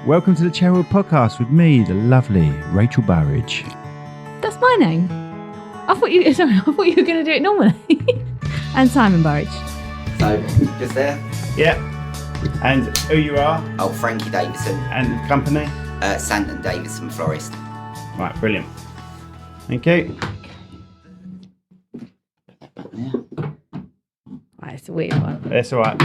Welcome to the Cherrywood Podcast with me, the lovely Rachel Burridge. That's my name. I thought you were going to do it normally. And Simon Burridge. So, just there. Yeah. And who you are? Oh, Frankie Davison. And company? Sant and Davison Florist. Right, brilliant. Thank you. Right, it's a weird one. That's all right.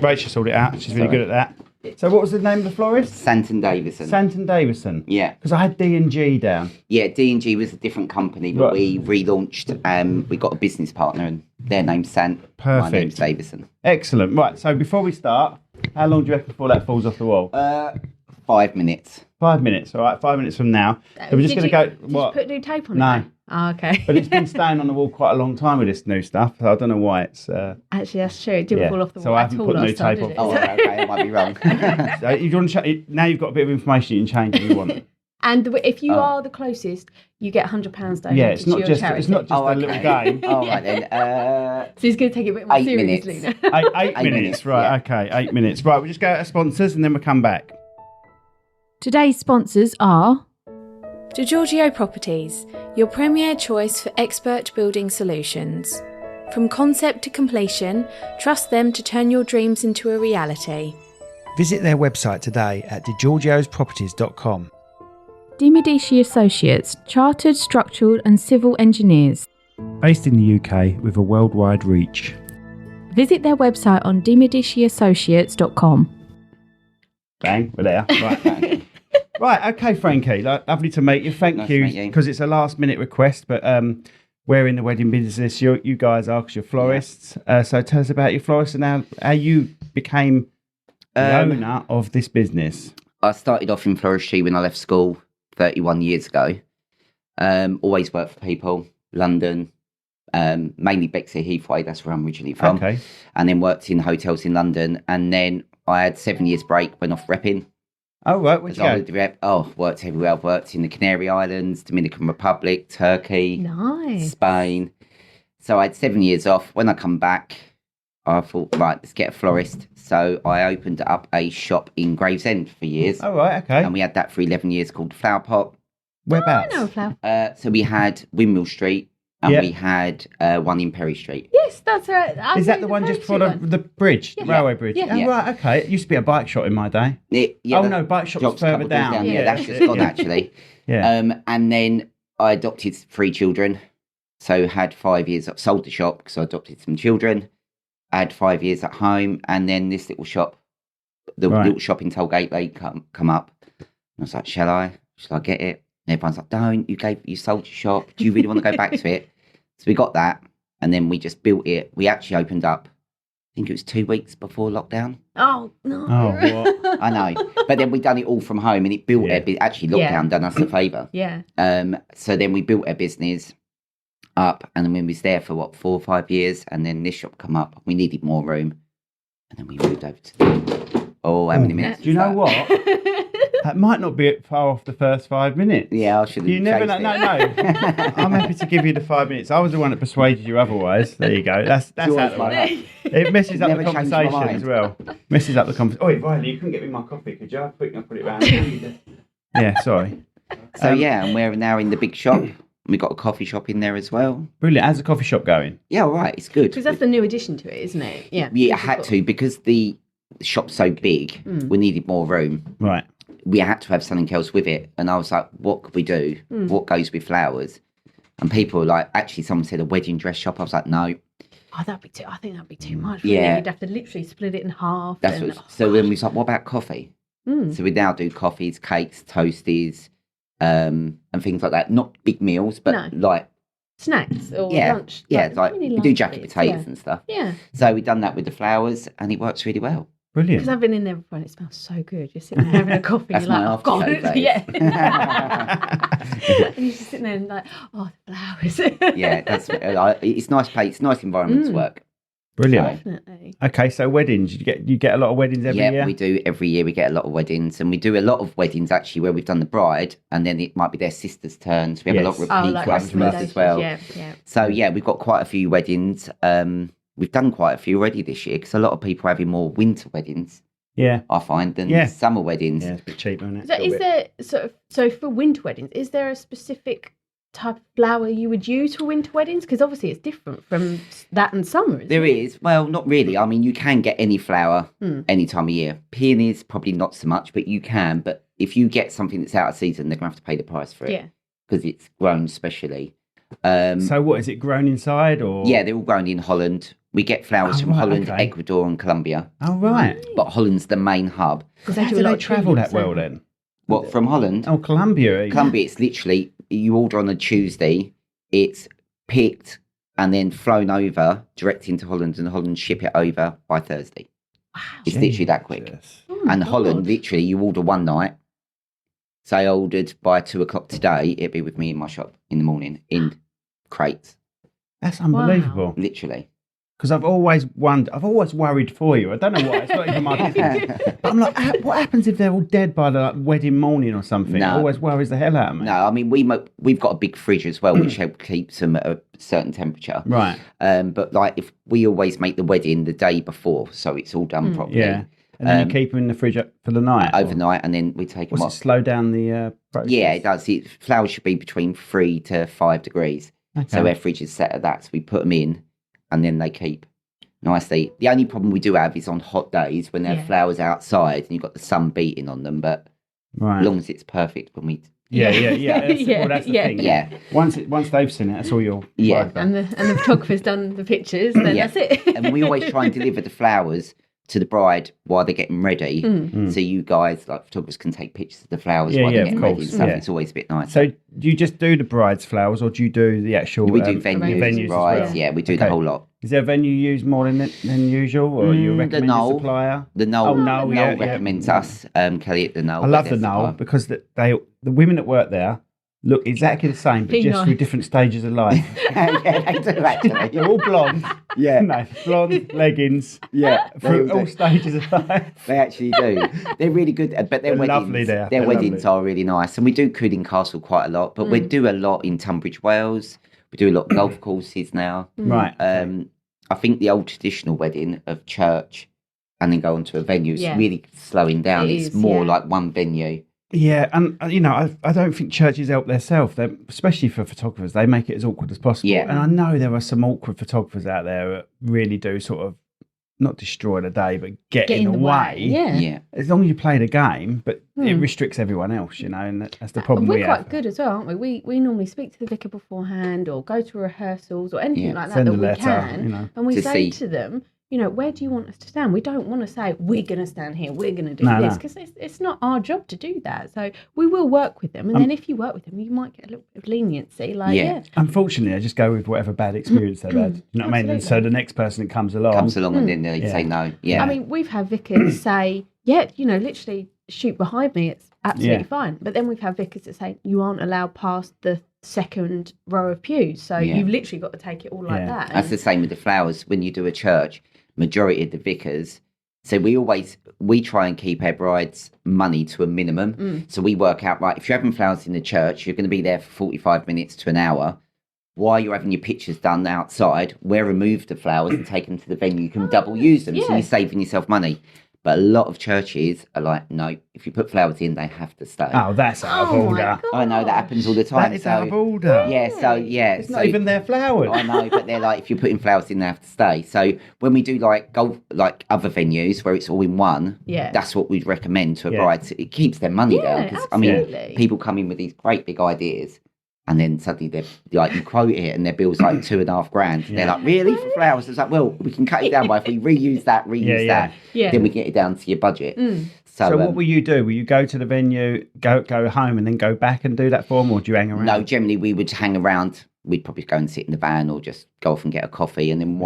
Rachel sorted it out. She's really good at that. So what was the name of the florist? Sant and Davison. Sant and Davison. Yeah. Because I had D&G down. Yeah, D&G was a different company, but Right. we relaunched. We got a business partner, and their name's Sant. Perfect. My name's Davison. Excellent. Right, so before we start, how long do you reckon before that falls off the wall? 5 minutes. 5 minutes, all right, 5 minutes from now. So we're just going to go... Did you put new tape on it? No. Oh, okay. But it's been staying on the wall quite a long time with this new stuff, so I don't know why it's... Actually, that's true. It didn't fall off the wall so I at haven't all put new last time, tape did on. it? Oh, okay, I might be wrong. So you want to now you've got a bit of information you can change if you want. And if you are the closest, you get £100 donated Yeah, it's not to your just charity. it's not just a little game. All right then. So he's going to take it a bit more 8 seriously minutes. now. Eight minutes, right? yeah. Okay, 8 minutes. Right, we'll just go to our sponsors and then we'll come back. Today's sponsors are... DiGiorgio Properties, your premier choice for expert building solutions. From concept to completion, trust them to turn your dreams into a reality. Visit their website today at digiorgiosproperties.com. De Medici Associates, Chartered Structural and Civil Engineers. Based in the UK with a worldwide reach. Visit their website on demediciassociates.com. Bang, we're there. Right, right. Okay, Frankie. Lovely to meet you. Thank Nice to you meet you. because it's a last minute request, but we're in the wedding business. You guys are because you're florists. So tell us about your florist and how you became the owner of this business. I started off in floristry when I left school 31 years ago. Always worked for people, London, mainly Bexley Heathway, that's where I'm originally from. Okay. And then worked in hotels in London. And then I had 7 years break, went off repping. Oh, right. Where'd you go? Worked everywhere. I've worked in the Canary Islands, Dominican Republic, Turkey, Nice. Spain. So I had 7 years off. When I come back, I thought, right, let's get a florist. So I opened up a shop in Gravesend for years. Oh, right. Okay. And we had that for 11 years called Flower Pot. Whereabouts? I know, Flower. So we had Windmill Street and Yeah. we had one in Perry Street. Yes, that's right. Is that the one just before the bridge, the railway bridge? Yeah. Oh, Yeah. right, okay. It used to be a bike shop in my day. Bike shop's Shop's a further couple doors down. Yeah, that's just gone actually. Yeah. And then I adopted 3 children. So had 5 years, sold the shop because I adopted some children. I had 5 years at home, and then this little shop, little shop in Tollgate, they come up. And I was like, shall I get it? And everyone's like, don't, you sold your shop. Do you really want to go back to it? So we got that, and then we just built it. We actually opened up, I think it was 2 weeks before lockdown. Oh, no. Oh, what? I know. But then we done it all from home, and it built actually lockdown Yeah. done us a favour. Yeah. So then we built our business up, and then we was there for 4 or 5 years, and then this shop come up. We needed more room, and then we moved over to how many minutes? Do you know what? That might not be far off the first 5 minutes. Yeah, I should have. You never know. No. I'm happy to give you the 5 minutes. I was the one that persuaded you otherwise. There you go. That's Yours, out of the way. mate. It messes up the Never changed my conversation mind. as well. Messes up the conversation. Oh, Riley, you couldn't get me my coffee, could you? I think I'll put it round. Yeah, sorry. So yeah, and we're now in the big shop. We got a coffee shop in there as well. Brilliant. How's the coffee shop going? Yeah, all right, it's good. Because that's the new addition to it, isn't it? Yeah. Yeah, I had to because the shop's so big. We needed more room. Right. We had to have something else with it, and I was like, what could we do? What goes with flowers? And people were like, actually, someone said a wedding dress shop. I was like, no. Oh, I think that'd be too much. Really. Yeah. You'd have to literally split it in half. So then we was like, what about coffee? So we now do coffees, cakes, toasties, and things like that. Not big meals, but like snacks or yeah, lunch. yeah. Like mini we do jacket lunches, potatoes and stuff. Yeah. So we've done that with the flowers, and it works really well. Brilliant. Because I've been in there before and it smells so good. You're sitting there having a coffee. That's you're my like, oh, aftershave, God. that Yeah. is. And you're just sitting there and like, oh, the flowers. Yeah, it's nice place, it's nice environment to work. Brilliant. Definitely. Okay, so weddings. You get a lot of weddings every year? Yeah, we do every year. We get a lot of weddings, and we do a lot of weddings actually where we've done the bride, and then it might be their sister's turn. So we have a lot of repeat customers as well. Yeah. So yeah, we've got quite a few weddings. We've done quite a few already this year because a lot of people are having more winter weddings Yeah. I find, than summer weddings. Yeah, it's a bit cheaper, isn't it? So is there so for winter weddings, is there a specific type of flower you would use for winter weddings? Because obviously it's different from that and summer, isn't There it? is. Well, not really. I mean, you can get any flower any time of year. Peonies, probably not so much, but you can. But if you get something that's out of season, they're going to have to pay the price for it. Yeah. Because it's grown specially. So what, is it grown inside or? Yeah, they're all grown in Holland. We get flowers from Holland, Ecuador and Colombia. Oh, right. But Holland's the main hub. Because How do they travel that well then? What, from Holland? Oh, Colombia. Colombia, it's literally, you order on a Tuesday, it's picked and then flown over direct into Holland, and Holland ship it over by Thursday. Wow. It's literally that quick. And Holland, literally, you order one night. Say I ordered by 2:00 today, it'd be with me in my shop in the morning in crates. That's unbelievable. Wow. Literally. Because I've always worried for you. I don't know why. It's not even my business. But I'm like, what happens if they're all dead by the wedding morning or something? No. It always worries the hell out of me. No, I mean, we've got a big fridge as well, which helps keep them at a certain temperature. Right. But like, if we always make the wedding the day before, so it's all done properly. Yeah. And then you keep them in the fridge for the night? Overnight, and then we take them Does off. it slow down the process? Yeah, it does. Flowers should be between 3 to 5 degrees. Okay. So our fridge is set at that. So we put them in, and then they keep nicely. The only problem we do have is on hot days when there are flowers outside and you've got the sun beating on them. But as long as it's perfect when we... Yeah. That's the thing. Yeah. Once they've seen it, that's all you'll... Yeah. And the photographer's done the pictures, then that's it. And we always try and deliver the flowers to the bride while they're getting ready. So you guys, like photographers, can take pictures of the flowers while they're getting ready and stuff. It's always a bit nice. So do you just do the bride's flowers, or do you do the actual... We do venues, brides. as well? Yeah, we do the whole lot. Is there a venue you use more than usual, or you recommend a supplier? The Knoll. Knoll recommends us. Kelly at the Knoll. I love the Knoll because the women that work there look exactly the same, but just through different stages of life. Yeah, they do actually. They're all blonde. Yeah. No, blonde, leggings. Yeah. Through all stages of life. They actually do. They're really good, but their weddings, lovely there. Their weddings are really nice. And we do Cooling Castle quite a lot, but we do a lot in Tunbridge Wells. We do a lot of golf courses now. Right. I think the old traditional wedding of church and then go on to a venue is really slowing down. It's more like one venue. Yeah, and I don't think churches help themselves, especially for photographers. They make it as awkward as possible. Yeah. And I know there are some awkward photographers out there that really do sort of not destroy the day, but get in the way. Yeah. As long as you play the game, but it restricts everyone else, and that's the problem we have. We're quite good as well, aren't we? We normally speak to the vicar beforehand or go to rehearsals or anything like that Send that a we letter, can. And we say to them, where do you want us to stand? We don't want to say, we're going to stand here, we're going to do this, because it's not our job to do that. So we will work with them. And then if you work with them, you might get a little bit of leniency. Unfortunately, I just go with whatever bad experience they've had. You know what I mean? And so the next person that comes along and then they say no. Yeah. I mean, we've had vicars say, literally shoot behind me. It's absolutely fine. But then we've had vicars that say, you aren't allowed past the second row of pews. So you've literally got to take it all like that. That's the same with the flowers. When you do a church, majority of the vicars, so we try and keep our brides' money to a minimum. So we work out, right, if you're having flowers in the church, you're going to be there for 45 minutes to an hour. While you're having your pictures done outside, we'll remove the flowers and take them to the venue. You can double use them, so you're saving yourself money. But a lot of churches are like, no, if you put flowers in, they have to stay. Oh, that's out of order. I know, that happens all the time. That is out of order. Yeah, It's not even their flowers. I know, but they're like, if you're putting flowers in, they have to stay. So when we do like golf, like other venues where it's all in one, that's what we'd recommend to a bride. So it keeps their money down. Because I mean, people come in with these great big ideas, and then suddenly they're like, you quote it, and their bill's like $2,500. They're like, really, for flowers? It's like, well, we can cut it down by if we reuse that, then we get it down to your budget. So what will you do? Will you go to the venue, go home, and then go back and do that for them, or do you hang around? No, generally we would hang around. We'd probably go and sit in the van or just go off and get a coffee. And then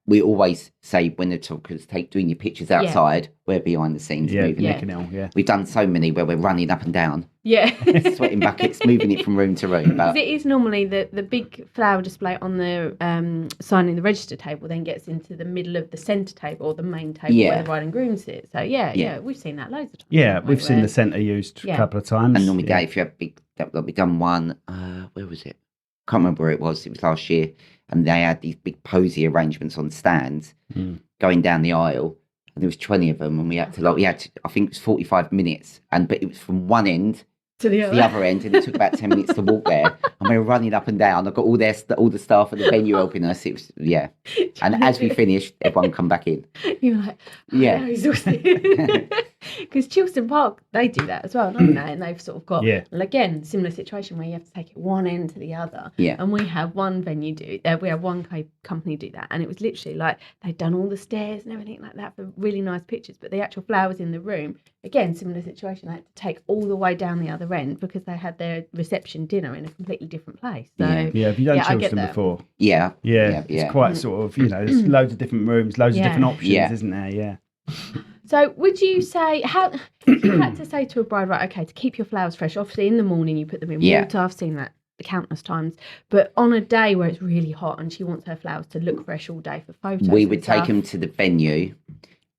we always say when the photographers doing your pictures outside, we're behind the scenes moving it. We've done so many where we're running up and down. Sweating buckets, moving it from room to room. But it is normally the big flower display on the signing the register table then gets into the middle of the centre table or the main table where the bride and groom sit. So we've seen that loads of times. Yeah, we've seen the centre used a couple of times. And normally if you have we've done one, where was it? Can't remember where it was last year, and they had these big posy arrangements on stands going down the aisle, and there was 20 of them, and we had to, I think it was 45 minutes, but it was from one end to the other end, and it took about 10 minutes to walk there. And we were running up and down. I got all the staff at the venue helping us. It was, And as we finished, everyone come back in. You're like, exhausted. Because Chilston Park, they do that as well, don't they? And they've sort of got, again, similar situation where you have to take it one end to the other. Yeah. And we have one venue we have one company do that. And it was literally like they'd done all the stairs and everything like that for really nice pictures. But the actual flowers in the room, again, similar situation. They had to take all the way down the other end because they had their reception dinner in a completely different place. So, have you done Chilston before? Yeah. It's quite sort of, there's loads of different rooms, loads of different options, isn't there? Yeah. So would you say, if you had to say to a bride, right, okay, to keep your flowers fresh, obviously in the morning you put them in water, I've seen that countless times, but on a day where it's really hot and she wants her flowers to look fresh all day for photos, we would take them to the venue,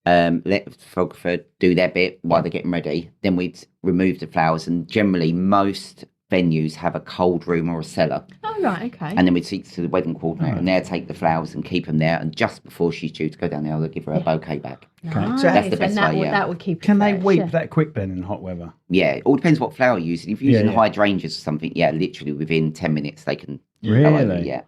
let the photographer do their bit while they're getting ready, then we'd remove the flowers, and generally most venues have a cold room or a cellar. Oh, right, okay. And then we'd speak to the wedding coordinator, and they'll take the flowers and keep them there, and just before she's due to go down there, they'll give her a bouquet back. Nice. So that's the best way, that would keep it Can they fresh, weep that quick then in hot weather? Yeah, it all depends what flower you're using. If you're using hydrangeas or something, literally within 10 minutes they can go over, Wow.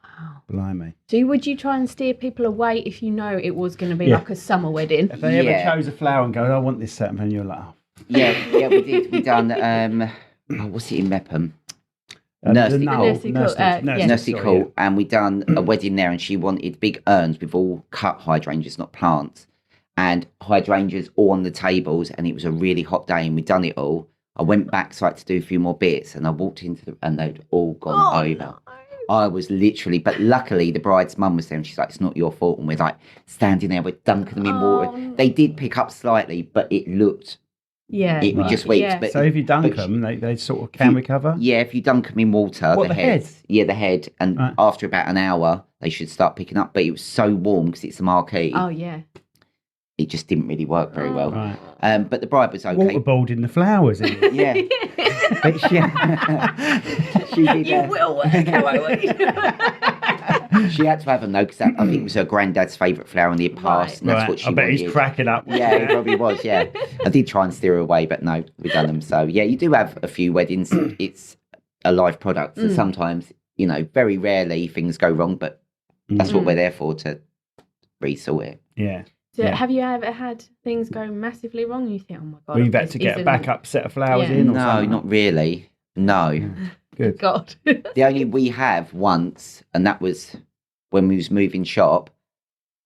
Blimey. So would you try and steer people away if you know it was going to be like a summer wedding? If they ever chose a flower and go, I want this certain thing, you're like, Yeah, we did. We done, what's it in Mepham? Nursey Court, and we done a wedding there, and she wanted big urns with all cut hydrangeas, not plants, and hydrangeas all on the tables, and it was a really hot day, and we done it all. I went back so I had to do a few more bits, and I walked into and they'd all gone over. No. I was literally, but luckily the bride's mum was there, and she's like, it's not your fault, and we're like standing there, we're dunking them in water. No. They did pick up slightly, but it looked... it would just weep. But, so if you dunk them, they sort of can recover? Yeah, if you dunk them in water, the head? Yeah, the head. And after about an hour, they should start picking up. But it was so warm because it's a marquee. Oh, yeah. It just didn't really work very well. Right. But the bride was okay. Waterboarding the flowers. Yeah. But she did, you will work, she had to have them though, because I think it was her granddad's favourite flower in the past, and that's what she wanted. I bet he's cracking up. Yeah, he probably was, I did try and steer her away, but no, we've done them. So, you do have a few weddings. It's a live product, so sometimes, very rarely things go wrong, but that's what we're there for, to resort it. Yeah. So have you ever had things go massively wrong? You think, oh my God. Well, you've had to get a backup set of flowers in? Or something? Not really. No. Good. God. The only we have once, and that was when we was moving shop,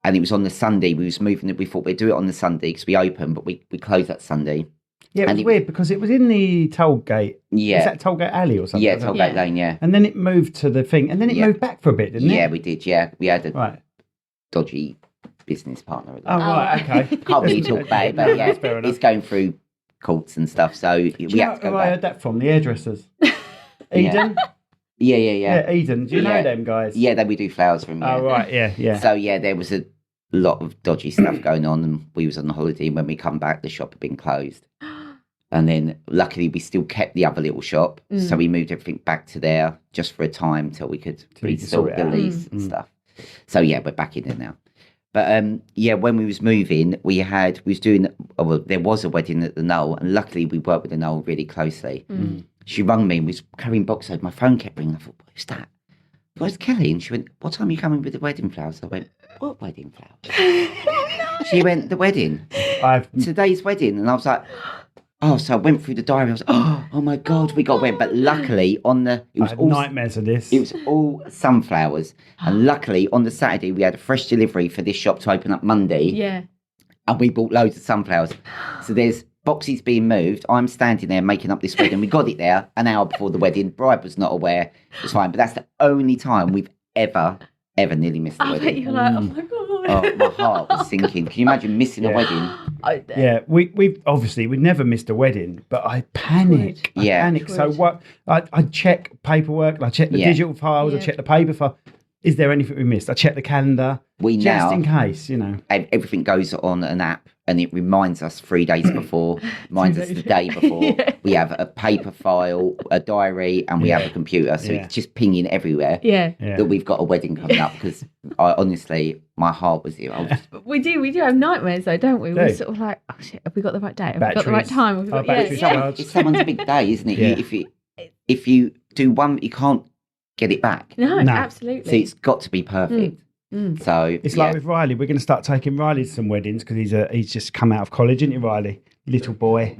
and it was on the Sunday. We thought we'd do it on the Sunday because we opened, but we closed that Sunday. Yeah, it was weird because it was in the Tollgate. Yeah. Was that Tollgate Alley or something? Yeah, Tollgate Lane, yeah. And then it moved to the thing, and then it moved back for a bit, didn't it? Yeah, we did, yeah. We had a dodgy business partner. Oh, right, okay. Can't really talk about it, but it's going through courts and stuff, so we had to go back. I heard that from? The hairdressers. Eden? Yeah, Eden. Do you know them guys? Yeah, we do flowers from Oh, right, yeah. So, there was a lot of dodgy stuff going on, and we was on holiday, and when we come back, the shop had been closed. And then, luckily, we still kept the other little shop, so we moved everything back to there just for a time till we could resort the lease and stuff. So, we're back in there now. But, when we was moving, there was a wedding at the Knoll, and luckily we worked with the Knoll really closely. She rang me and was carrying boxes. My phone kept ringing. I thought, who's that? Where's Kelly? And she went, what time are you coming with the wedding flowers? I went, what wedding flowers? She went, the wedding. Today's wedding. And I was like, so I went through the diary. I was like, oh my God, we got wet. But luckily I had nightmares of this. It was all sunflowers. And luckily on the Saturday, we had a fresh delivery for this shop to open up Monday. Yeah. And we bought loads of sunflowers. So there's boxes being moved. I'm standing there making up this wedding. We got it there an hour before the wedding. Bride was not aware. It was fine. But that's the only time we've ever nearly missed the wedding. Bet you're like, oh my God. Oh, my heart was sinking. Can you imagine missing a wedding? We obviously we never missed a wedding, but I panic. I panic. So what? I check paperwork. I check the digital files. I check the paper file. Is there anything we missed? I check the calendar. we just now, in case, everything goes on an app and it reminds us 3 days before, reminds us the day before. We have a paper file, a diary, and we have a computer. So it's just pinging everywhere that we've got a wedding coming up, because honestly, my heart was here. We do have nightmares though, don't we? We're sort of like, oh shit, have we got the right date? Have we got the right time? Have we got, It's someone's big day, isn't it? If you do one, you can't get it back. No, absolutely. So it's got to be perfect. So it's like with Riley, we're going to start taking Riley to some weddings, because he's just come out of college, isn't he, Riley? Little boy.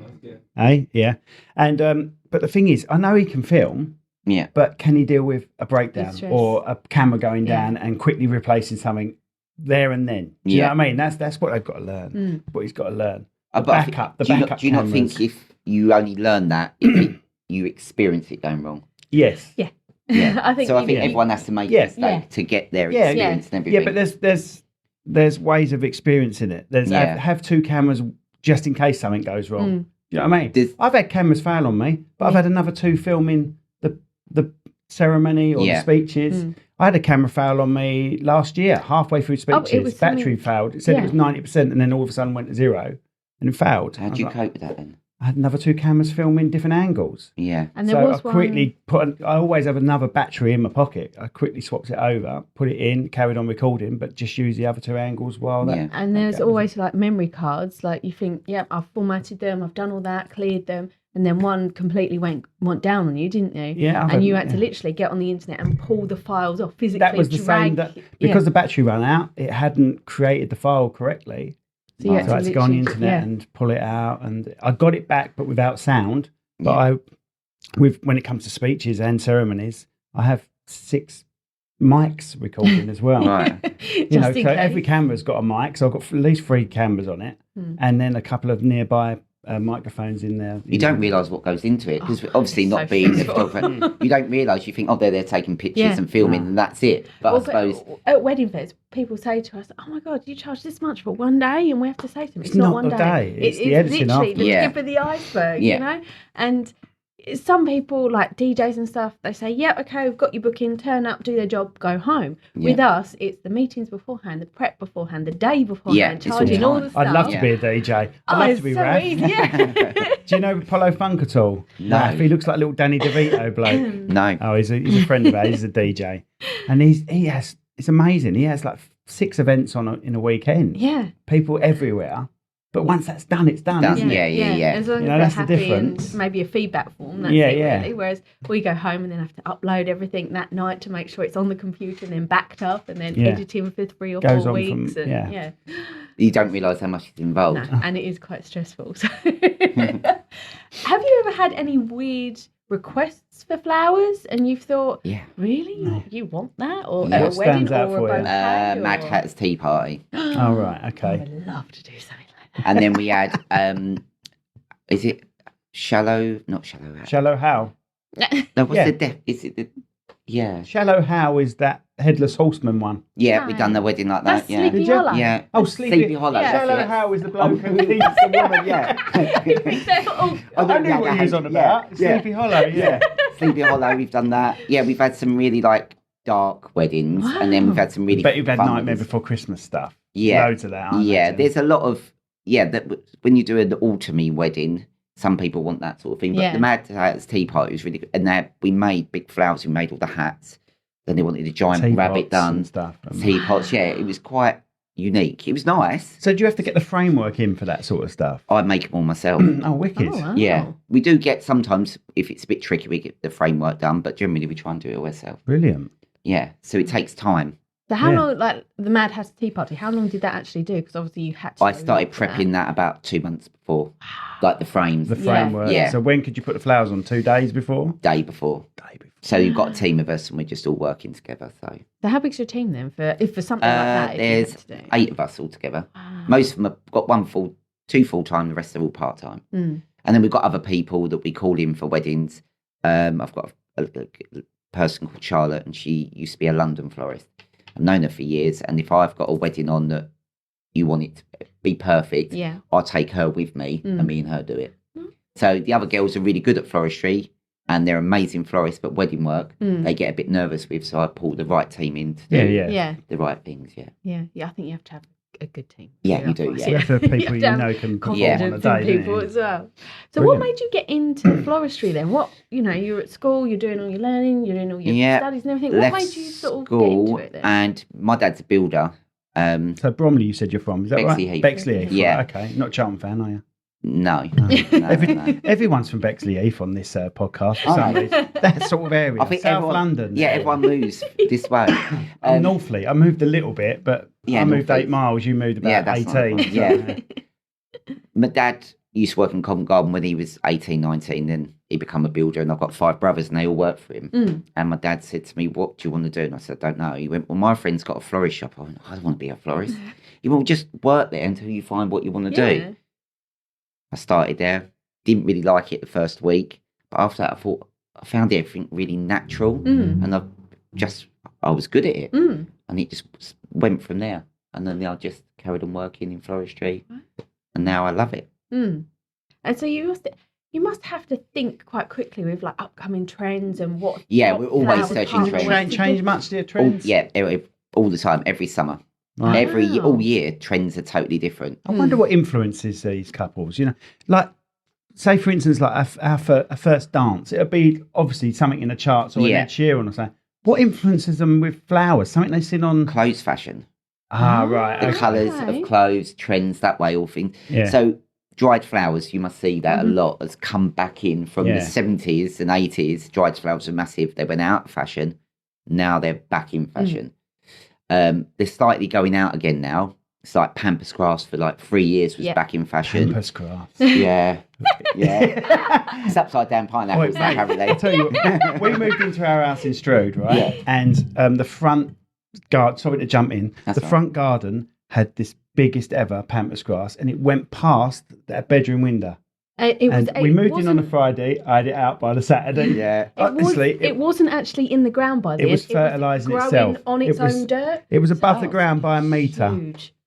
Yeah. And but the thing is, I know he can film. Yeah. But can he deal with a breakdown or a camera going down and quickly replacing something there and then? Do you know what I mean? That's what they've got to learn. What he's got to learn. The backup. Do you not think if you only learn that if you experience it going wrong? Yes. Yeah. I think everyone has to make a mistake to get their experience and everything. Yeah, but there's ways of experiencing it. There's have 2 cameras just in case something goes wrong. You know what I mean? I've had cameras fail on me, but I've had another 2 filming the ceremony or the speeches. I had a camera fail on me last year, halfway through speeches. Battery failed. It said it was 90%, and then all of a sudden went to 0, and it failed. How do you cope with that then? I had another 2 cameras filming different angles. Yeah. And there was I quickly I always have another battery in my pocket. I quickly swapped it over, put it in, carried on recording, but just use the other 2 angles while that. And there's always like memory cards. Like you think, I've formatted them, I've done all that, cleared them. And then one completely went down on you, didn't you? Yeah. And you had to literally get on the internet and pull the files off physically. That was the same. Because the battery ran out, it hadn't created the file correctly. So I had to go on the internet and pull it out, and I got it back, but without sound. But when it comes to speeches and ceremonies, I have 6 mics recording as well. Right. So every camera's got a mic, so I've got at least 3 cameras on it, and then a couple of nearby microphones in there. You don't realise what goes into it, because obviously not being a photographer, you don't realise. You think, they're taking pictures and filming, and that's it. But I suppose at wedding fairs, people say to us, "Oh my God, you charge this much for one day?" And we have to say to them, "It's not one day. It's the editing literally after. the tip of the iceberg." You know, and some people like DJs and stuff, they say, okay, we've got your booking, turn up, do their job, go home. With us, it's the meetings beforehand, the prep beforehand, the day beforehand, charging all the stuff. I'd love to be a DJ. I'd love to be Raph. Do you know Apollo Funk at all? No. Raph, he looks like a little Danny DeVito bloke. No. Oh, he's a friend of ours. He's a DJ. And it's amazing. He has like 6 events in a weekend. Yeah. People everywhere. But once that's done, it's done, isn't it? Yeah. As long as that's they're the happy difference. and maybe a feedback form, that's it really. Whereas we go home and then have to upload everything that night to make sure it's on the computer and then backed up and then editing for 3 or 4 weeks. You don't realise how much is involved. No, and it is quite stressful. So. Have you ever had any weird requests for flowers and you've thought, really? You want that? Or at a wedding or a bouquet? Mad Hat's tea party. Oh, right, okay. I would love to do something. And then we had, is it Shallow? Not Shallow How. Shallow How? No, what's is it the, Shallow How is that Headless Horseman one. Yeah, we done the wedding like that. That's Sleepy Hollow. Yeah. Oh, Sleepy Hollow. Yeah. Shallow How is the bloke who leads the woman, I knew what he was on about. Sleepy Hollow, Sleepy Hollow, we've done that. Yeah, we've had some really dark weddings, and then we've had some really But you've had Nightmare weddings. Before Christmas stuff. Yeah. Loads of that, there's a lot of, that when you do an autumny wedding, some people want that sort of thing. But the Mad Hat's tea party was really good. And we made big flowers, we made all the hats. Then they wanted a giant rabbit done. And stuff. Teapots, it was quite unique. It was nice. So do you have to get the framework in for that sort of stuff? I make them all myself. Oh, wicked. Oh, wow. Yeah. We do get, sometimes, if it's a bit tricky, we get the framework done. But generally, we try and do it ourselves. Brilliant. Yeah. So it takes time. So how long, like the Mad Hat's tea party, how long did that actually do? Because obviously you had to. I started prepping that about 2 months before, like the frames. The framework. Yeah. So when could you put the flowers on? 2 days before? Day before. So you've got a team of us and we're just all working together. So how big's your team then for something like that? There's 8 of us all together. Most of them have got 2 full-time, the rest are all part-time. And then we've got other people that we call in for weddings. I've got a person called Charlotte, and she used to be a London florist. I've known her for years, and if I've got a wedding on that you want it to be perfect, I'll take her with me and me and her do it. So the other girls are really good at floristry. and they're amazing florists, but wedding work they get a bit nervous with. So I pull the right team in to do the right things. Yeah. I think you have to have a good team. Yeah, you do. Yeah, you have to have people can perform on a day. People as well. So, what made you get into floristry then? What you're at school, you're doing all your learning, you're doing all your studies and everything. What made you sort of get into it then? And my dad's a builder. So Bromley, you said you're from? Is that Bexley right? Heath. Bexley Heath. Yeah. Right, okay. Not a Charlton fan, are you? No. Everyone's from Bexley Heath on this podcast for some reason. That sort of area. I think South London. Yeah, everyone moves this way. I'm Northley. I moved a little bit, but I moved 8 miles. You moved about 18. Yeah. My dad used to work in Covent Garden when he was 18, 19. Then he became a builder, and I've got 5 brothers, and they all work for him. And my dad said to me, "What do you want to do?" And I said, "I don't know." He went, "Well, my friend's got a florist shop." I went, "I don't want to be a florist." He went, "Well, just work there until you find what you want to do." I started there, didn't really like it the first week, but after that I found everything really natural, and I was good at it, and it just went from there. And then I just carried on working in floristry, and now I love it. And so you must have to think quite quickly with like upcoming trends and what. Yeah, we're always searching trends. Change much their trends? All the time, every summer. Right. All year, trends are totally different. I wonder what influences these couples. Like, say for instance, like our first dance, it'll be obviously something in the charts or in Ed Sheeran or something. What influences them with flowers? Something they've seen on clothes fashion. Right. The colours of clothes, trends, that way, all things. Yeah. So dried flowers, you must see that a lot has come back in from the 70s and 80s. Dried flowers were massive. They went out of fashion. Now they're back in fashion. They're slightly going out again now. It's like pampas grass for like 3 years was back in fashion. Pampas grass. Yeah. It's upside down pineapples, apparently. I tell you what, we moved into our house in Strood, right? Yeah. And the front garden, sorry to jump in, front garden had this biggest ever pampas grass, and it went past that bedroom window. We moved in on a Friday. I had it out by the Saturday. Yeah, honestly, it wasn't actually in the ground by the end. It was fertilising itself on its own dirt. It was above the ground by a metre,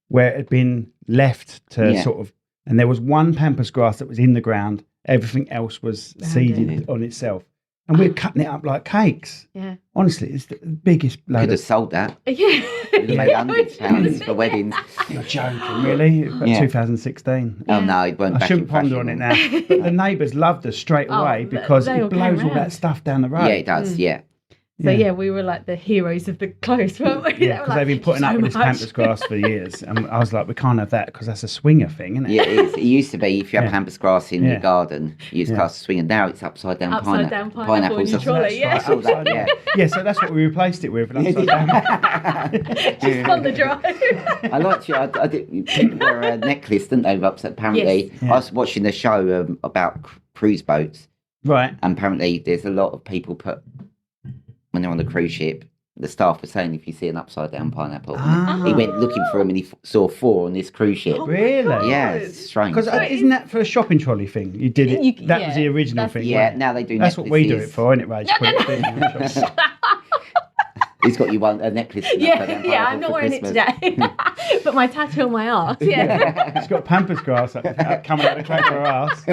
where it had been left to sort of. And there was one pampas grass that was in the ground. Everything else was seeded on itself. And we're cutting it up like cakes. Yeah. Honestly, it's the biggest load. Could have sold that. Yeah. Could have made £100 for weddings. You're joking, really? About 2016. Oh, no, it won't. I shouldn't ponder on it now. But the neighbours loved us straight away because it blows all that stuff down the road. Yeah, it does, So we were like the heroes of the close, weren't we? Yeah, because they've been putting up with this pampas grass for years, and I was like, we can't have that because that's a swinger thing, isn't it? Yeah, it is. It used to be if you have pampas grass in your garden, you used to cast a swing, and now it's upside down pineapples. Yeah, so that's what we replaced it with, an upside down. Just on the drive. I liked you. I did wear a necklace, didn't they? Apparently, I was watching a show about cruise boats, right? And apparently, there's a lot of people when they're on the cruise ship, the staff were saying if you see an upside down pineapple, he went looking for them and he saw 4 on this cruise ship. Really? Yeah, it's strange. Because isn't that for a shopping trolley thing? You did it. That was the original thing. Yeah, now they do. That's what we do it for, isn't it, Rach? He's got you a necklace. I'm not wearing Christmas. it today, but my tattoo on my arse. Yeah, it's got pampas grass coming out the crack of her arse.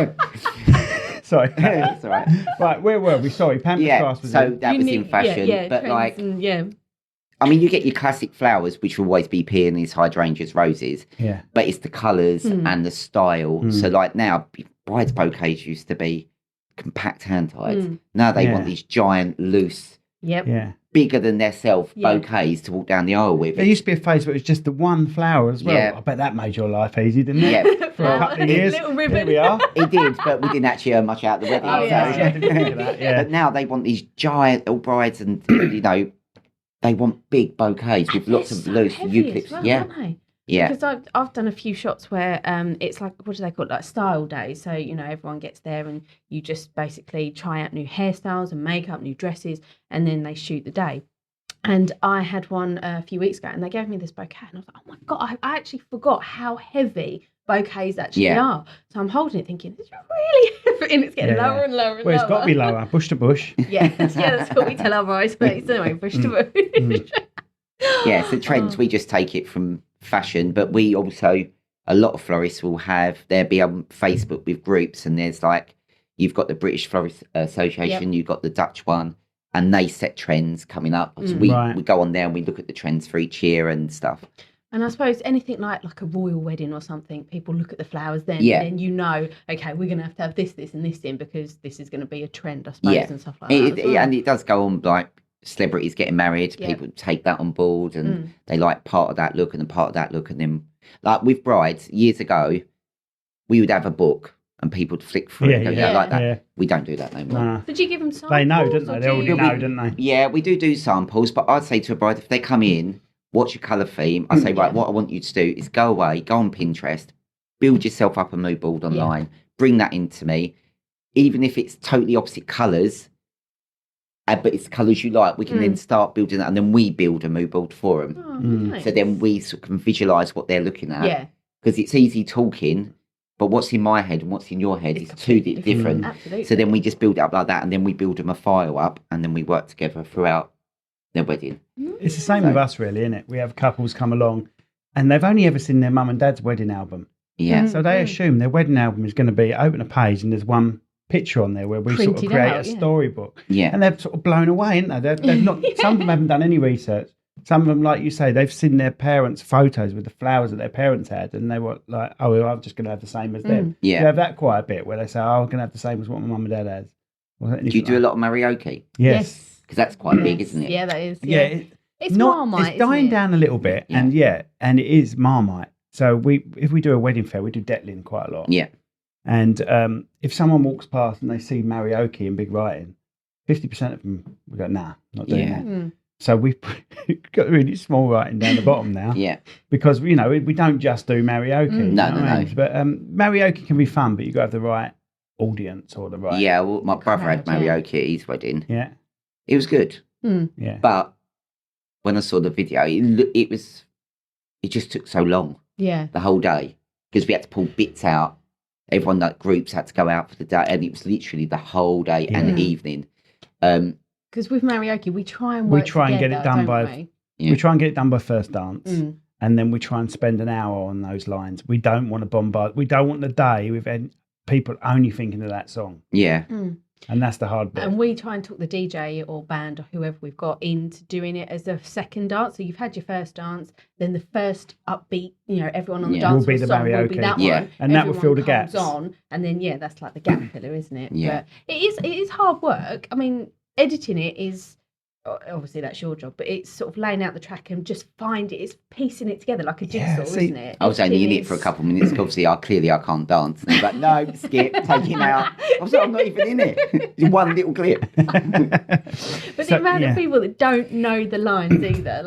Sorry, that's all right. Right, where were we? Sorry, pampas grass was that was in fashion, but like, I mean, you get your classic flowers, which will always be peonies, hydrangeas, roses. Yeah, but it's the colours and the style. So like now, brides' bouquets used to be compact hand tied. Now they want these giant, loose. Yep. Yeah. Bigger than their self bouquets to walk down the aisle with. There used to be a phase where it was just the one flower as well. I bet that made your life easy, didn't it? Yeah. For a couple of years. Little ribbon. Here we are. It did, but we didn't actually earn much out of the wedding. But now they want these giant little brides and, they want big bouquets with lots of loose eucalypts. Well, aren't they? Yeah. Because I've done a few shots where it's like, what do they call it? Like style days. So, everyone gets there and you just basically try out new hairstyles and makeup, new dresses, and then they shoot the day. And I had one a few weeks ago and they gave me this bouquet and I was like, oh my God, I actually forgot how heavy bouquets actually are. So I'm holding it thinking, it's really heavy and it's getting lower and lower and lower. Well, it's got to be lower, bush to bush. That's what we tell our bridesmaids anyway, bush to bush. Yeah, so trends, we just take it from fashion, but we also, a lot of florists will have, they'll be on Facebook with groups and there's like, You've got the British Florist Association, you've got the Dutch one, and they set trends coming up. So we go on there and we look at the trends for each year and stuff. And I suppose anything like a royal wedding or something, people look at the flowers then, and then you know, okay, we're going to have this, and this in because this is going to be a trend, I suppose, and stuff like that. And it does go on, like celebrities getting married, people take that on board and they like part of that look and then part of that look. And then, like with brides, years ago, we would have a book. And people would flick through it and go, like that. Yeah. We don't do that no more. Nah. Did you give them samples? They know, don't they? They already know, don't they? Yeah, we do samples, but I'd say to a bride, if they come in, what's your colour theme? I say, right, what I want you to do is go away, go on Pinterest, build yourself up a mood board online, bring that into me. Even if it's totally opposite colours, but it's colours you like, we can then start building that, and then we build a mood board for them. Oh, nice. So then we sort of can visualise what they're looking at. Yeah. Because it's easy talking, but what's in my head and what's in your head is too different. Absolutely. So then we just build it up like that, and then we build them a file up, and then we work together throughout their wedding. It's the same with us, really, isn't it? We have couples come along, and they've only ever seen their mum and dad's wedding album. Yeah. So they assume their wedding album is going to be open a page, and there's one picture on there where we sort of create a storybook. Yeah. And they're sort of blown away, aren't they? They've not. Some of them haven't done any research. Some of them, like you say, they've seen their parents' photos with the flowers that their parents had, and they were like, "Oh, well, I'm just going to have the same as them." Yeah, you have that quite a bit where they say, "Oh, I'm going to have the same as what my mum and dad has." Do you do a lot of karaoke? Yes, because that's quite big, isn't it? Yeah, that is. Yeah, it's Marmite. It's dying down a little bit, and it is Marmite. So if we do a wedding fair, we do Detlin quite a lot. Yeah, and if someone walks past and they see karaoke in big writing, 50% of them we go, "Nah, not doing that." So we've got really small writing down the bottom now. Yeah. Because, we don't just do karaoke. No. But karaoke can be fun, but you've got to have the right audience or the right... Yeah, well, my brother had karaoke at his wedding. Yeah. It was good. Yeah. But when I saw the video, it just took so long. Yeah. The whole day. Because we had to pull bits out. Everyone, like groups, had to go out for the day. And it was literally the whole day and the evening. Because with karaoke, we try and get it done by. We try and get it done by first dance, and then we try and spend an hour on those lines. We don't want to bombard. We don't want the day with people only thinking of that song. Yeah, and that's the hard bit. And we try and talk the DJ or band or whoever we've got into doing it as a second dance. So you've had your first dance, then the first upbeat, everyone on the dance will be the song karaoke. will be that one, and that will fill the gaps. On, and then that's like the gap filler, isn't it? Yeah, but it is hard work. I mean, editing it is obviously that's your job, but it's sort of laying out the track and just it's piecing it together like a jigsaw, isn't it? I was only in it for a couple of minutes. Obviously, clearly I can't dance. And he's like, no, skip, take him out. I was like, I'm not even in it. Just one little clip. But the amount of people that don't know the lines either,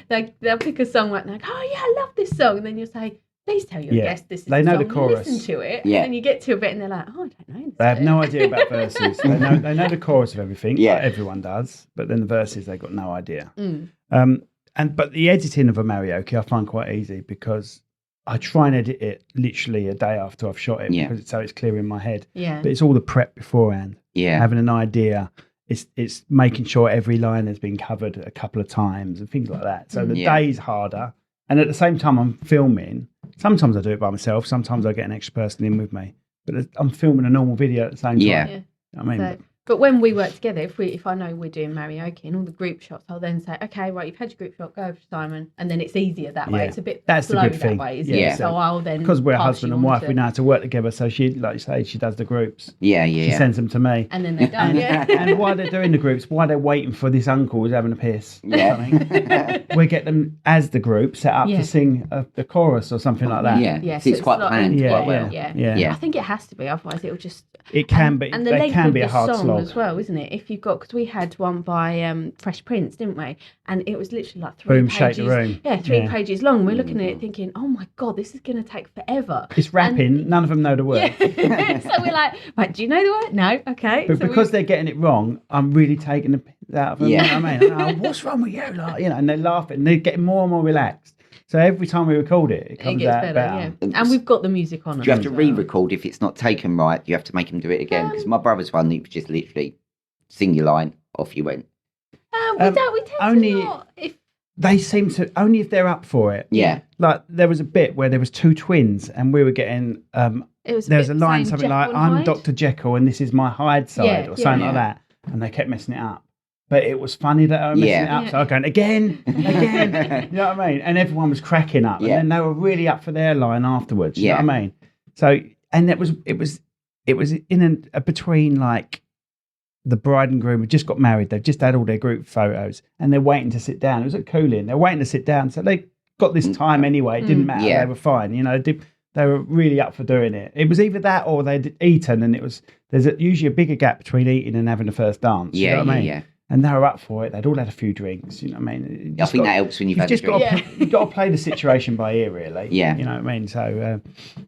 like they'll pick a song right and they're like, oh yeah, I love this song, and then you'll say, please tell your guest this is they know the song. chorus. Listen to it, and then you get to a bit and they're like, oh, I don't know this They have no idea about verses. They know the chorus of everything. Yeah, like everyone does. But then the verses, they've got no idea. But the editing of a karaoke, I find quite easy because I try and edit it literally a day after I've shot it because it's clear in my head. Yeah, but it's all the prep beforehand. Yeah, having an idea. It's making sure every line has been covered a couple of times and things like that. So the day's harder. And at the same time, I'm filming. Sometimes I do it by myself. Sometimes I get an extra person in with me. But I'm filming a normal video at the same time. Yeah. I mean, but when we work together, if I know we're doing karaoke and all the group shots, I'll then say, okay, right, you've had your group shot, go over to Simon, and then it's easier that way. It's a bit that's slow the good thing. That way, isn't it? So I'll then because we're husband and wife, we know how to work together. So she, like you say, she does the groups. She sends them to me, and then they're done. And while they're doing the groups, while they're waiting for this uncle who's having a piss, we get them as the group set up to sing the chorus or something like that. Yeah, so it's quite planned quite well. Yeah. I think it has to be, otherwise it'll just. It can be, and it can be a hard slog as well, isn't it? If you've got, because we had one by Fresh Prince, didn't we? And it was literally like 3 pages. Shake the room. Yeah, 3 pages long. We're looking at it thinking, oh my God, this is going to take forever. It's rapping, none of them know the word. Yeah. So we're like, right, do you know the word? No, okay. But so because they're getting it wrong, I'm really taking the piss out of them. Yeah. You know what I mean? What's wrong with you? Like, and they're laughing, and they're getting more and more relaxed. So every time we record it comes gets out better. Yeah. And we've got the music on. Do you have to re-record if it's not taken right? You have to make him do it again? Because my brother's one, he was just literally sing your line, off you went. We tend to not. they seem to only if they're up for it. Yeah. Like there was a bit where there was two twins, and we were getting. There was a line something like, "I'm Dr. Jekyll, and this is my Hyde side," or something like that, and they kept messing it up. But it was funny that I was messing it up. So I was going again. You know what I mean? And everyone was cracking up, and then they were really up for their line afterwards. You know what I mean? So, and it was in between like. The bride and groom had just got married. They've just had all their group photos and they're waiting to sit down. It was at Cooling. They're waiting to sit down. So they got this time anyway. It didn't matter. They were fine. You know, they were really up for doing it. It was either that or they'd eaten and there's usually a bigger gap between eating and having the first dance. You know what I mean? Yeah. And they were up for it. They'd all had a few drinks. You know what I mean? I think that helps when you've had a drink. You've got to play the situation by ear, really. Yeah. You know what I mean? So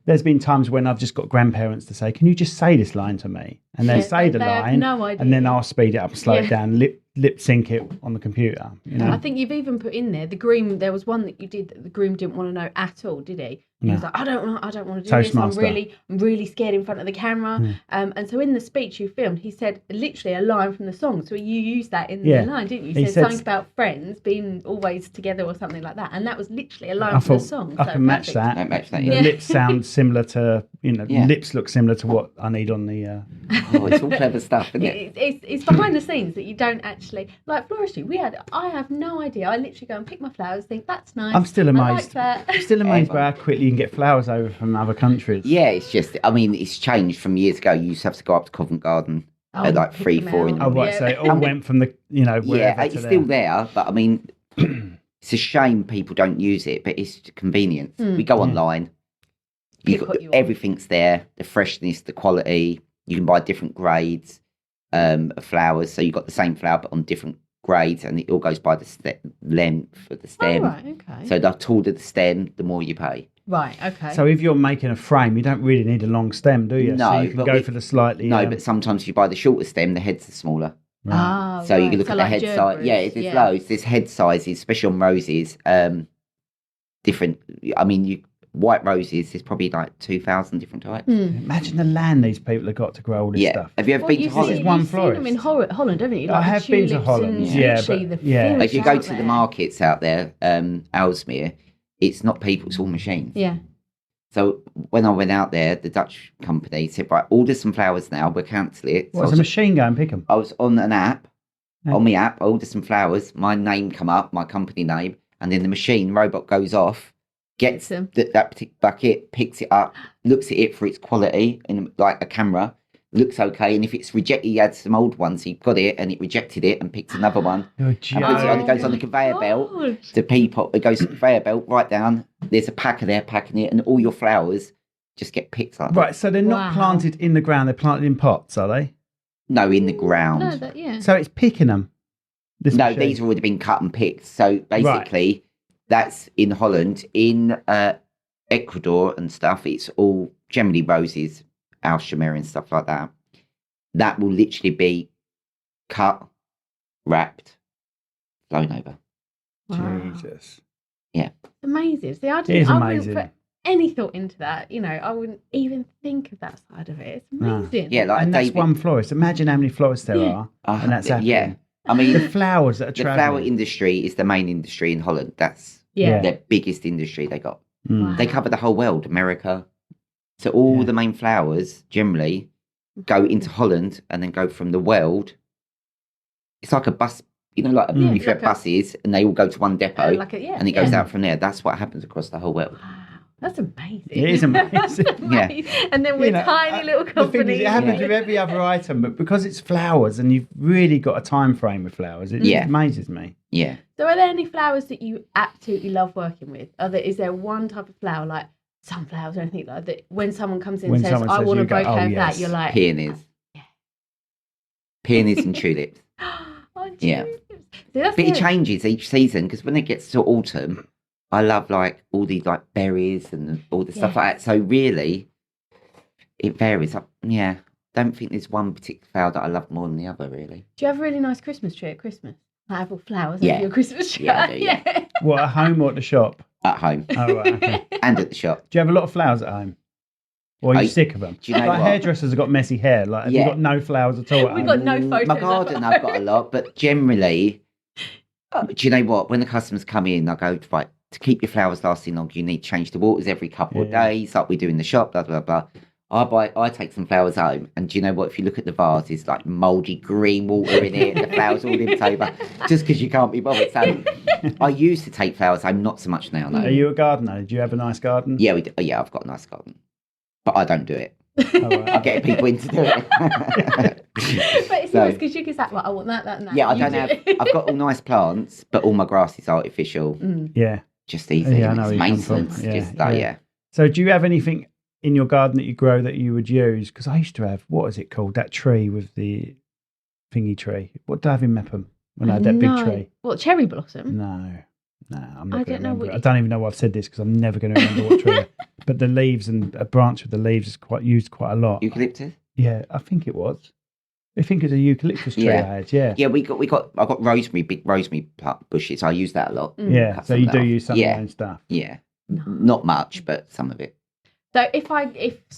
there's been times when I've just got grandparents to say, "Can you just say this line to me?" And they say the line, and then I'll speed it up, slow it down, lip sync it on the computer. You know? I think you've even put in there the groom. There was one that you did that the groom didn't want to know at all, did he? He was like, I don't want to do this. I'm really scared in front of the camera. And so in the speech you filmed, he said literally a line from the song. So you used that in the line, didn't you? You said something about friends being always together or something like that. And that was literally a line from the song. I can match that. The lips sound similar to, lips look similar to what I need on the... it's all clever stuff, isn't it? It's behind the scenes that you don't actually... Like floristry, I have no idea. I literally go and pick my flowers, think, that's nice. I'm still amazed. I like that. I'm still amazed by how quickly you can get flowers over from other countries. Yeah, it's just, it's changed from years ago. You used to have to go up to Covent Garden at like 3, 4 in the morning. Oh, right, so it all went from the, wherever it's still there, but it's a shame people don't use it, but it's convenience. We go online, everything's there, the freshness, the quality. You can buy different grades of flowers, so you've got the same flower but on different grades, and it all goes by the length of the stem. Oh, right, okay. So the taller the stem, the more you pay. Right, okay. So if you're making a frame, you don't really need a long stem, do you? No, so you can go for the slightly... No, but sometimes if you buy the shorter stem, the heads are smaller. Right. So you can look at the head size. Yeah, there's loads. There's head sizes, especially on roses. Different. White roses, there's probably like 2,000 different types. Imagine the land these people have got to grow all this stuff. Have you ever been to Holland? You've seen them in Holland, haven't you? Like I have been to Holland, If you go to the markets out there, Ellesmere, it's not people, it's all machines. Yeah. So when I went out there, the Dutch company said, right, order some flowers now, we'll cancel it. What's a machine go and pick them? I was on an app, on my app, I ordered some flowers, my name come up, my company name, and then the robot goes off, gets that particular bucket, picks it up, looks at it for its quality in like a camera, looks okay, and if it's rejected, he had some old ones, he got it and it rejected it and picked another one. It goes on the conveyor belt to people. It goes to the conveyor belt right down. There's a packer there packing it, and all your flowers just get picked up. Right, so they're not planted in the ground; they're planted in pots, are they? No, in the ground. No, So it's picking them. These have already been cut and picked. So basically, that's in Holland. In Ecuador and stuff, it's all generally roses, Alshamere and stuff like that. That will literally be cut, wrapped, flown over. Wow. Jesus. Yeah. Amazing. See, I wouldn't put any thought into that. I wouldn't even think of that side of it. It's amazing. Yeah, and that's one florist. Imagine how many florists there are, and that's happening. Yeah. The flowers that are traveling. The flower industry is the main industry in Holland. That's their biggest industry they got. Wow. They cover the whole world, America. So all the main flowers generally go into Holland and then go from the world. It's like a bus, if you have buses and they all go to one depot and it goes out from there. That's what happens across the whole world. Wow. That's amazing. It is amazing. And then we're tiny little companies. It happens with every other item, but because it's flowers and you've really got a time frame with flowers, it amazes me. Yeah. So are there any flowers that you absolutely love working with? Is there one type of flower, like sunflowers or anything like that, when someone comes in and says, I want a bouquet of that, you're like... Peonies. Peonies and tulips. Tulips. Yeah. But it changes each season, because when it gets to autumn, I love like all these like berries and all the stuff like that. So really, it varies. Don't think there's one particular flower that I love more than the other, really. Do you have a really nice Christmas tree at Christmas? I have all flowers over your Christmas tree. Yeah, I do, yeah. What, at home or at the shop? At home. Oh, right, okay. And at the shop. Do you have a lot of flowers at home? Or are you sick of them? Do you know what? Hairdressers have got messy hair. Like, have you got no flowers at all at home? We've got no photos. My garden, I've got a lot, but generally, Do you know what? When the customers come in, I go, right, to keep your flowers lasting long, you need to change the waters every couple of days, like we do in the shop, blah, blah, blah. I take some flowers home, and do you know what? If you look at the vase, it's like mouldy green water in it, the flowers all limped over, just because you can't be bothered. So I used to take flowers home, not so much now, though. Are you a gardener? Do you have a nice garden? Yeah, yeah, I've got a nice garden. But I don't do it. I get people in to do it. But it's nice because you can say, right, I want that, and that. Yeah, I've got all nice plants, but all my grass is artificial. Yeah. Just easy. Yeah, I know it's maintenance. Yeah. So do you have anything in your garden that you grow that you would use? Because I used to have, what is it called? That tree with the thingy tree. What did I have in Mepham when I had that big tree? What, cherry blossom? No, I'm not going to remember. I don't even know why I've said this because I'm never going to remember what tree. But the leaves and a branch with the leaves is used quite a lot. Eucalyptus? Yeah, I think it was. I think it's a eucalyptus tree I had, yeah. Yeah, I got rosemary, big rosemary bushes. I use that a lot. Yeah, so you do use some of your own stuff. Yeah. Not much, but some of it. So if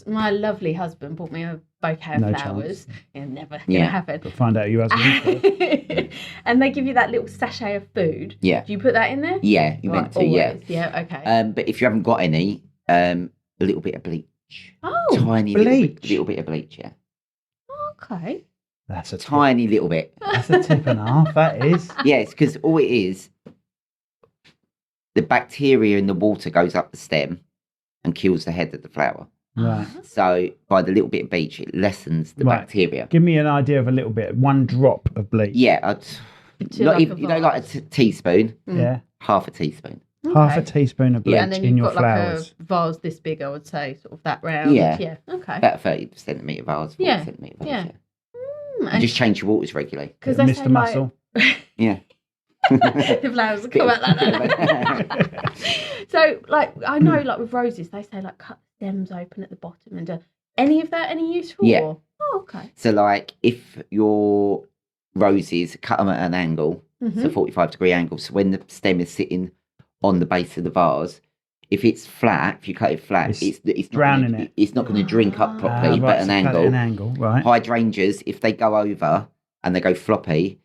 my lovely husband bought me a bouquet of flowers, it's never going to happen. But find out your husband first. And they give you that little sachet of food. Yeah. Do you put that in there? Yeah, you meant to, always. Yeah, okay. But if you haven't got any, a little bit of bleach. Oh, tiny little bit of bleach, yeah. Okay. That's a tiny little bit. That's a tip and a half, that is. Yes, because all it is, the bacteria in the water goes up the stem and kills the head of the flower. Right. So by the little bit of bleach, it lessens the bacteria. Give me an idea of a little bit. 1 drop of bleach. Yeah, not even, like a teaspoon. Yeah. Half a teaspoon. Okay. Half a teaspoon of bleach and then in your got flowers. Like a vase this big, I would say, sort of that round. Yeah. Okay. About 30 centimetre vase, 40 centimetre vase. Yeah. And just change your waters regularly. Because Mr. Muscle. Yeah. The flowers will come out like that. So, like, I know, like with roses, they say like cut the stems open at the bottom, and any of that any useful? Yeah. Or? Oh, okay. So, like, if your roses cut them at an angle, so 45-degree angle, so when the stem is sitting on the base of the vase, if it's flat, if you cut it flat, it's drowning it. It's not going to drink up properly, but so an angle. Cut it an angle, right? Hydrangeas, if they go over and they go floppy,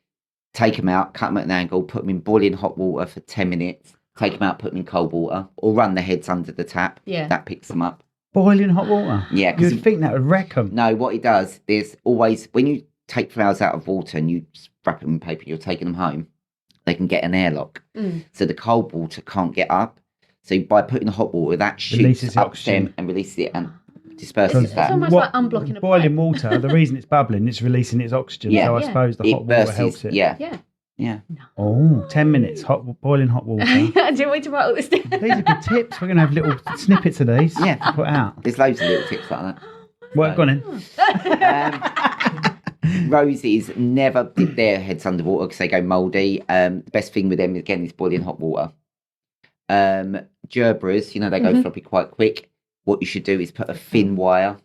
take them out, cut them at an angle, put them in boiling hot water for 10 minutes, take them out, put them in cold water, or run the heads under the tap. Yeah. That picks them up. Boiling hot water? Yeah. You'd think that would wreck them. No, what it does, there's always, when you take flowers out of water and you wrap them in paper, you're taking them home, they can get an airlock. So the cold water can't get up. So by putting the hot water, that shoots up stem and releases it and disperses that. It's almost like unblocking a boiling pipe. water, the reason it's bubbling, it's releasing its oxygen. Yeah. So I suppose the hot water helps it. Yeah. Yeah. Oh, 10 minutes, boiling hot water. Do you want me to write all this down? These are good tips. We're going to have little snippets of these to put out. There's loads of little tips like that. Well, go on then. Roses never dip their heads underwater because they go mouldy. The best thing with them, again, is boiling hot water. Gerberas, they go floppy quite quick. What you should do is put a thin wire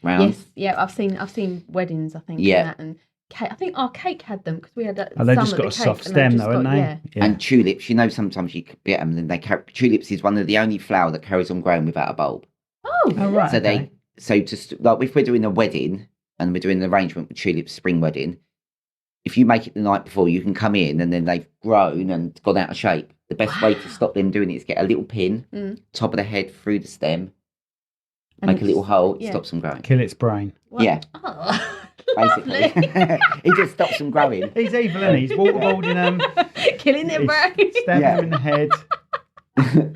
round. Yes, yeah, I've seen weddings, I think. Yeah, and cake. I think our cake had them because we had. They've just got a soft stem, though, haven't they? Yeah. And tulips, sometimes you can get them, and then tulips is one of the only flower that carries on growing without a bulb. Oh, right. So like if we're doing a wedding and we're doing an arrangement with tulips, spring wedding, if you make it the night before, you can come in and then they've grown and gone out of shape. The best way to stop them doing it is get a little pin, top of the head through the stem, and make a little hole, stops them growing. Kill its brain. What? Yeah. Oh, basically. He just stops them growing. He's evil, isn't he? He's waterboarding them. Killing their brain. Stabbing them in the head. Wow,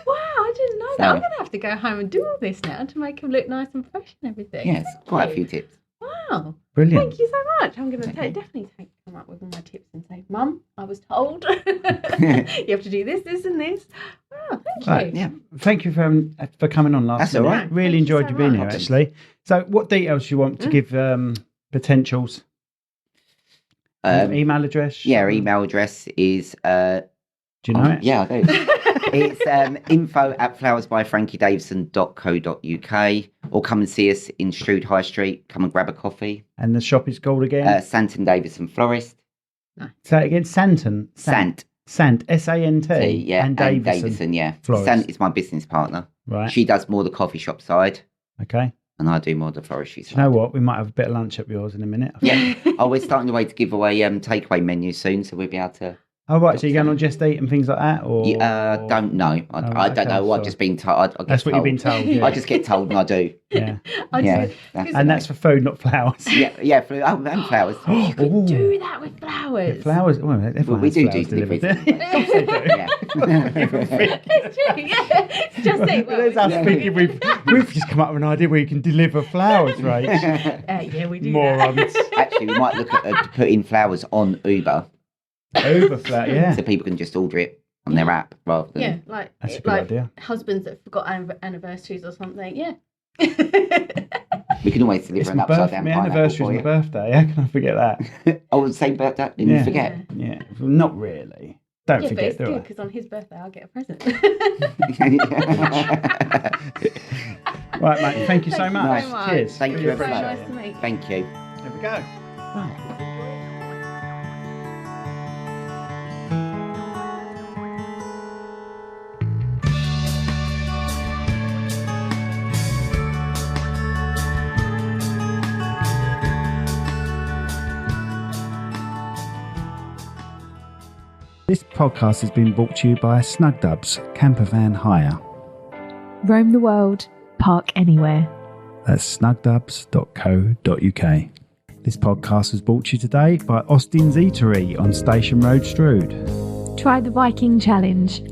I didn't know that. I'm going to have to go home and do all this now to make them look nice and fresh and everything. Yes, quite a few tips. Wow. Brilliant. Thank you so much. I'm going to definitely come up with all my tips and say, Mum, I was told you have to do this, this and this. Wow, thank you. Yeah. Thank you for coming on last That's night. all right. Really enjoyed you being here, actually. So what details do you want to give potentials? Email address? Yeah, email address is... do you know it? Yeah, I do. It's info@flowersbyfrankiedavison.co.uk, or come and see us in Strood High Street. Come and grab a coffee. And the shop is called again? Sant and Davison Florist. No. Say it again. Sant, Sant, S-A-N-T. Yeah, and Davison. Yeah. Florist. Sant is my business partner. Right. She does more the coffee shop side. Okay. And I do more the forestry side. You know what? We might have a bit of lunch up yours in a minute. Yeah. We're starting the way to give away takeaway menus soon, so we'll be able to Oh, right. So you're going on Just Eat and things like that? Or don't know. I don't know. I've just been told. That's what you've been told. Yeah. I just get told and I do. Yeah. And that's for food, not flowers. Yeah. And flowers. You could do that with flowers. Flowers. Well, we do deliveries. deliveries. Of course they do. Yeah. It's true. Yeah. It's Just Eat. There's us thinking we've just come up with an idea where you can deliver flowers, right? Yeah, we do. Morons. Actually, we might look at putting flowers on Uber. Overflow, yeah. So people can just order it on their app rather than... Yeah, that's a good idea. Husbands that forgot anniversaries or something, yeah. We can always deliver an upside down pineapple. My anniversary is my birthday, how can I forget that? Oh, the same birthday? Didn't you forget? Yeah, not really. Don't forget, but it's good because on his birthday I'll get a present. Right, mate, thank you so much. Cheers. Thank you very much. Nice to meet you. Thank you. There we go. Right. This podcast has been brought to you by Snugdubs Camper Van Hire. Roam the world, park anywhere. That's snugdubs.co.uk. This podcast was brought to you today by Austin's Eatery on Station Road, Strood. Try the Viking Challenge.